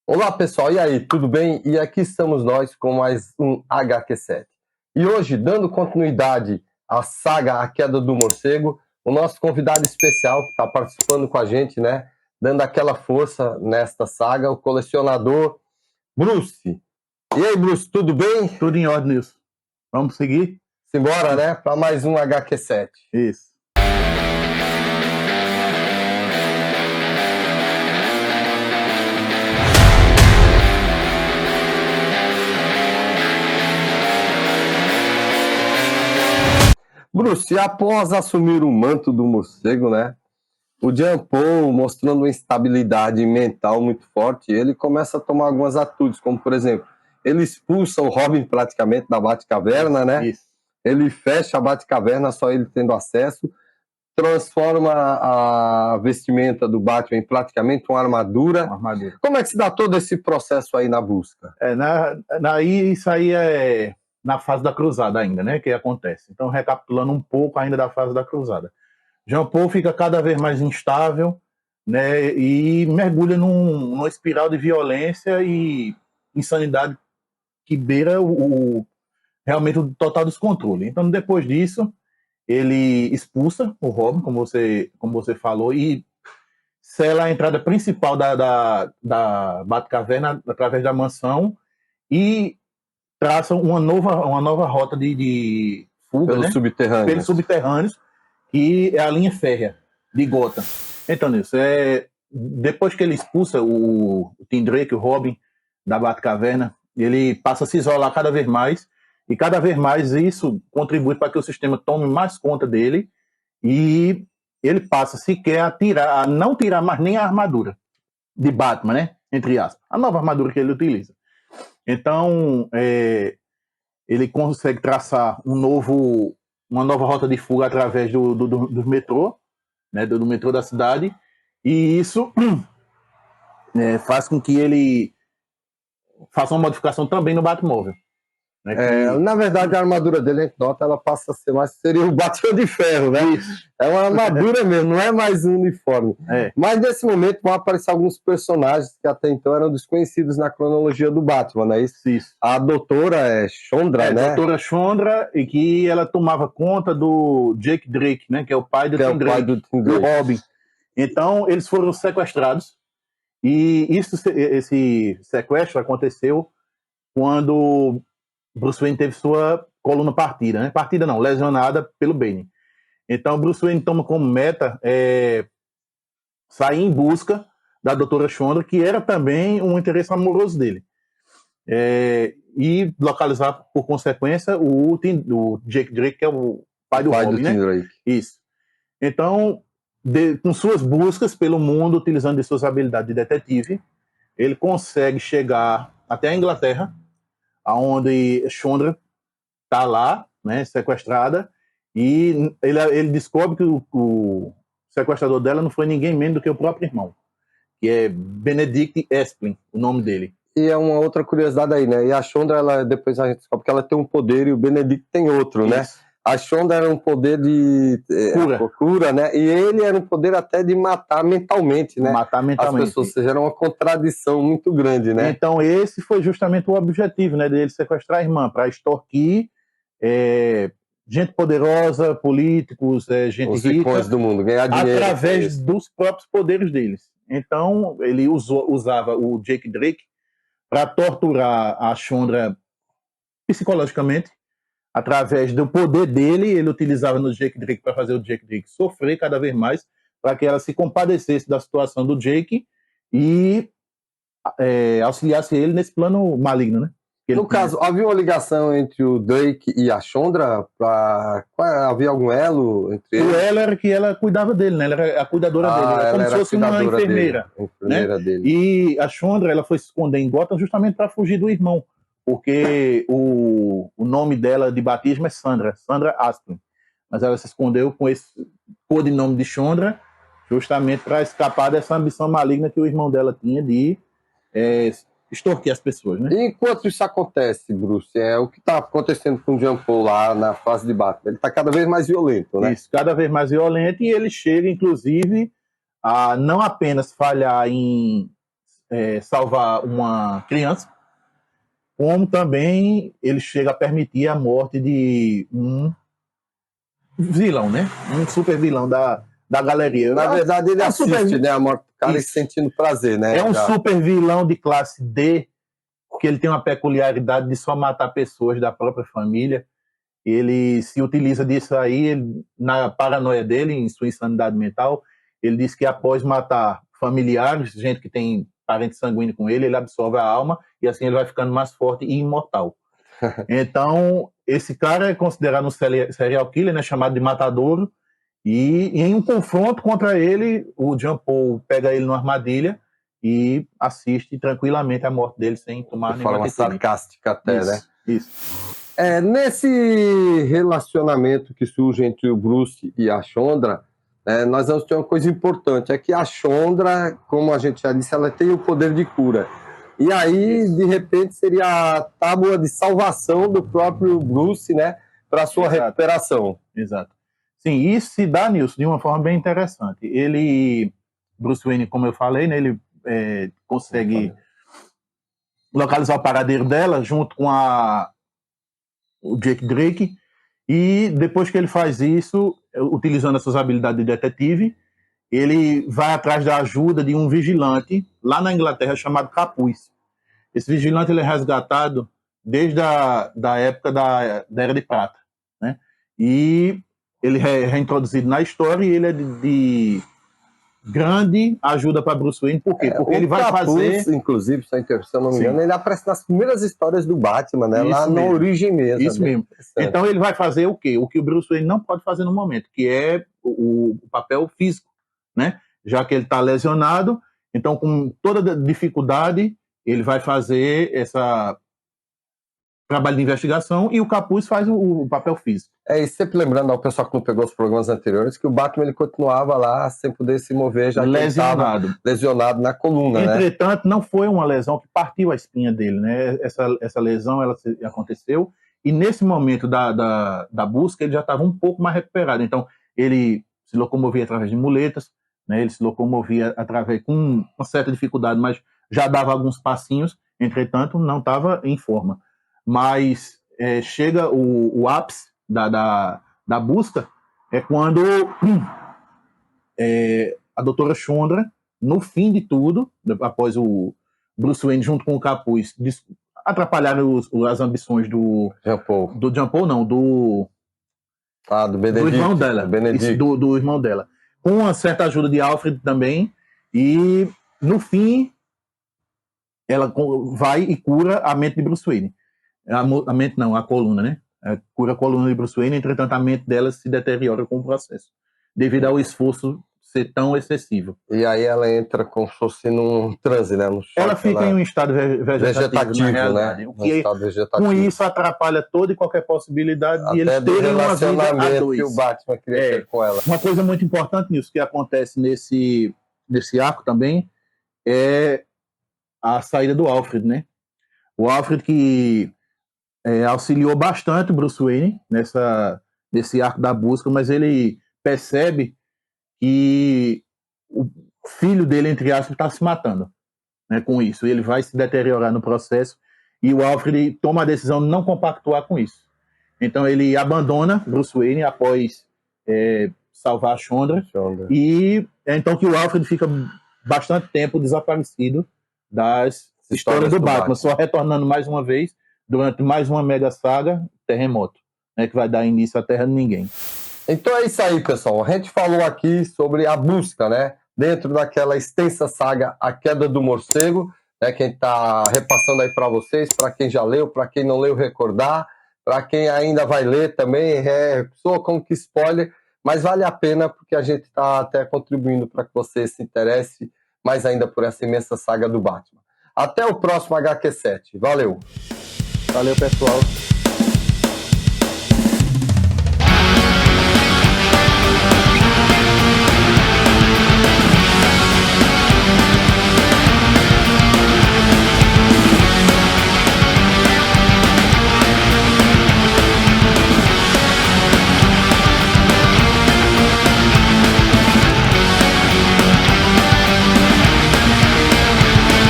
Olá pessoal, e aí, tudo bem? E aqui estamos nós com mais um HQ7. E hoje, dando continuidade à saga A Queda do Morcego, o nosso convidado especial que está participando com a gente, né? Dando aquela força nesta saga, o colecionador Bruce. E aí, Bruce, tudo bem? Tudo em ordem, Nilson. Vamos seguir? Simbora, né? Para mais um HQ7. Isso. Bruce, após assumir o manto do morcego, né? O Jean Paul, mostrando uma instabilidade mental muito forte, ele começa a tomar algumas atitudes, como por exemplo, ele expulsa o Robin praticamente da Batcaverna, né? Isso. Ele fecha a Batcaverna, só ele tendo acesso, transforma a vestimenta do Batman em praticamente uma armadura. Como é que se dá todo esse processo aí na busca? Isso aí é na fase da cruzada ainda, né? Que acontece. Então, recapitulando um pouco ainda da fase da cruzada. Jean Paul fica cada vez mais instável, né? E mergulha numa espiral de violência e insanidade que beira realmente o total descontrole. Então, depois disso, ele expulsa o Robin, como você falou, e sela a entrada principal da Batcaverna através da mansão e traça uma nova rota de fuga, Pelos né? subterrâneos. Pelos subterrâneos, que é a linha férrea de Gotham. Então, Nilson, depois que ele expulsa o Tim Drake, o Robin, da Batcaverna, ele passa a se isolar cada vez mais, e cada vez mais isso contribui para que o sistema tome mais conta dele, e ele passa sequer a não tirar mais nem a armadura de Batman, né? Entre aspas. A nova armadura que ele utiliza. Então, ele consegue traçar uma nova rota de fuga através do metrô, né? Do metrô da cidade, e isso faz com que ele faça uma modificação também no Batmóvel. Né? Na verdade, a armadura dele, a gente nota, ela passa a ser mais, seria o Batman de Ferro, né? Isso. É uma armadura mesmo, não é mais um uniforme. Mas nesse momento vão aparecer alguns personagens que até então eram desconhecidos na cronologia do Batman, não é isso? Isso. A doutora Shondra, né? A doutora Shondra, e que ela tomava conta do Jake Drake, né? Que é o pai do Tim Drake, do Robin. Então, eles foram sequestrados, e esse sequestro aconteceu quando Bruce Wayne teve sua coluna partida, né? Partida não, lesionada pelo Bane. Então, Bruce Wayne toma como meta sair em busca da doutora Shondra, que era também um interesse amoroso dele. E localizar, por consequência, o Jake Drake, que é o pai do Robin, né? Drake. Isso. Então, com suas buscas pelo mundo, utilizando de suas habilidades de detetive, ele consegue chegar até a Inglaterra, onde Shondra está lá, né, sequestrada, e ele descobre que o sequestrador dela não foi ninguém menos do que o próprio irmão, que é Benedict Esplin, o nome dele. E é uma outra curiosidade aí, né? E a Shondra, depois a gente descobre que ela tem um poder e o Benedict tem outro, né? A Shondra era um poder de cura, né? E ele era um poder até de matar mentalmente, né? Matar mentalmente. As pessoas, ou seja, era uma contradição muito grande, né? Então esse foi justamente o objetivo, né? Dele sequestrar a irmã, para extorquir gente poderosa, políticos, gente os rica. Os ricos do mundo, ganhar dinheiro. Através dos próprios poderes deles. Então ele usava o Jake Drake para torturar a Shondra psicologicamente. Através do poder dele, ele utilizava no Jake Drake para fazer o Jake Drake sofrer cada vez mais, para que ela se compadecesse da situação do Jake e auxiliasse ele nesse plano maligno, né? No caso, havia uma ligação entre o Drake e a Shondra? Havia algum elo entre eles? O elo era que ela cuidava dele, né? Ela era a cuidadora dele, era como se fosse uma enfermeira. Dele. E a Shondra, ela foi se esconder em Gotham justamente para fugir do irmão, porque o nome dela de batismo é Sandra Asplin. Mas ela se escondeu com esse codinome de Shondra, justamente para escapar dessa ambição maligna que o irmão dela tinha de extorquir as pessoas, né? E enquanto isso acontece, Bruce, o que está acontecendo com o Jean Paul lá na fase de Batman? Ele está cada vez mais violento, né? Isso, cada vez mais violento, e ele chega, inclusive, a não apenas falhar em salvar uma criança, como também ele chega a permitir a morte de um vilão, né? Um super vilão da galeria. Na verdade, ele assiste, né, a morte do cara e Isso. sentindo prazer, né? É um super vilão de classe D, porque ele tem uma peculiaridade de só matar pessoas da própria família. Ele se utiliza disso aí, na paranoia dele, em sua insanidade mental. Ele diz que após matar familiares, gente que tem parente sanguíneo com ele absorve a alma e assim ele vai ficando mais forte e imortal. Então, esse cara é considerado um serial killer, né, chamado de Matadouro, e em um confronto contra ele, o Jean Paul pega ele numa armadilha e assiste tranquilamente a morte dele sem tomar nenhuma forma atitude. sarcástica até, Isso, né? Isso. Nesse relacionamento que surge entre o Bruce e a Shonda, nós vamos ter uma coisa importante, é que a Shonda, como a gente já disse, ela tem o poder de cura. E aí, de repente, seria a tábua de salvação do próprio Bruce, né, para sua recuperação. Exato. Sim, isso se dá, Nilson, de uma forma bem interessante. Bruce Wayne, como eu falei, né, ele consegue localizar o paradeiro dela junto com o Jake Drake, e depois que ele faz isso, utilizando as suas habilidades de detetive, ele vai atrás da ajuda de um vigilante lá na Inglaterra chamado Capuz. Esse vigilante ele é resgatado desde da época da Era de Prata, né? E ele é reintroduzido na história e ele é de grande ajuda para Bruce Wayne. Por quê? Porque ele vai Capuz, fazer... inclusive, se eu não me engano, ele aparece nas primeiras histórias do Batman, né? Isso lá mesmo. na origem mesmo. Isso mesmo. Então ele vai fazer o quê? O que o Bruce Wayne não pode fazer no momento, que é o papel físico, né? Já que ele está lesionado, então com toda dificuldade ele vai fazer esse trabalho de investigação e o Capuz faz o papel físico. E sempre lembrando ao pessoal que não pegou os programas anteriores que o Batman ele continuava lá sem poder se mover, já lesionado. Que ele estava lesionado na coluna. Entretanto, não foi uma lesão que partiu a espinha dele, né? Essa lesão ela aconteceu e nesse momento da busca ele já estava um pouco mais recuperado. Então ele se locomovia através de muletas, né? Ele se locomovia através com uma certa dificuldade, mas já dava alguns passinhos. Entretanto, não estava em forma. Mas chega o ápice da busca é quando a doutora Shonda, no fim de tudo, após o Bruce Wayne junto com o Capuz atrapalharam as ambições do Jean Paul, não, do Benedict, do irmão dela, do irmão dela, com uma certa ajuda de Alfred também, e no fim ela vai e cura a mente de Bruce Wayne. A mente não, a coluna, né? Cura a coluna de Bruce Wayne, entretanto a mente dela se deteriora com o processo, devido ao esforço ser tão excessivo. E aí ela entra como se fosse num transe, né? Ela fica em um estado vegetativo, na realidade. Né? O que com isso atrapalha toda e qualquer possibilidade de eles terem uma vida a dois. Que o Batman queria ter com ela. Uma coisa muito importante nisso que acontece nesse arco também é a saída do Alfred, né? O Alfred que auxiliou bastante o Bruce Wayne nesse arco da busca, mas ele percebe que o filho dele, entre aspas, está se matando, né, com isso. Ele vai se deteriorar no processo e o Alfred toma a decisão de não compactuar com isso. Então ele abandona Bruce Wayne após salvar a Shonda. E é então que o Alfred fica bastante tempo desaparecido das histórias do Batman, só retornando mais uma vez durante mais uma mega saga, Terremoto, né, que vai dar início à Terra de Ninguém. Então é isso aí, pessoal. A gente falou aqui sobre a busca, né? Dentro daquela extensa saga A Queda do Morcego, né? Quem está repassando aí para vocês, para quem já leu, para quem não leu, recordar, para quem ainda vai ler também, soa como que spoiler, mas vale a pena porque a gente está até contribuindo para que você se interesse mais ainda por essa imensa saga do Batman. Até o próximo HQ7. Valeu! Valeu, pessoal!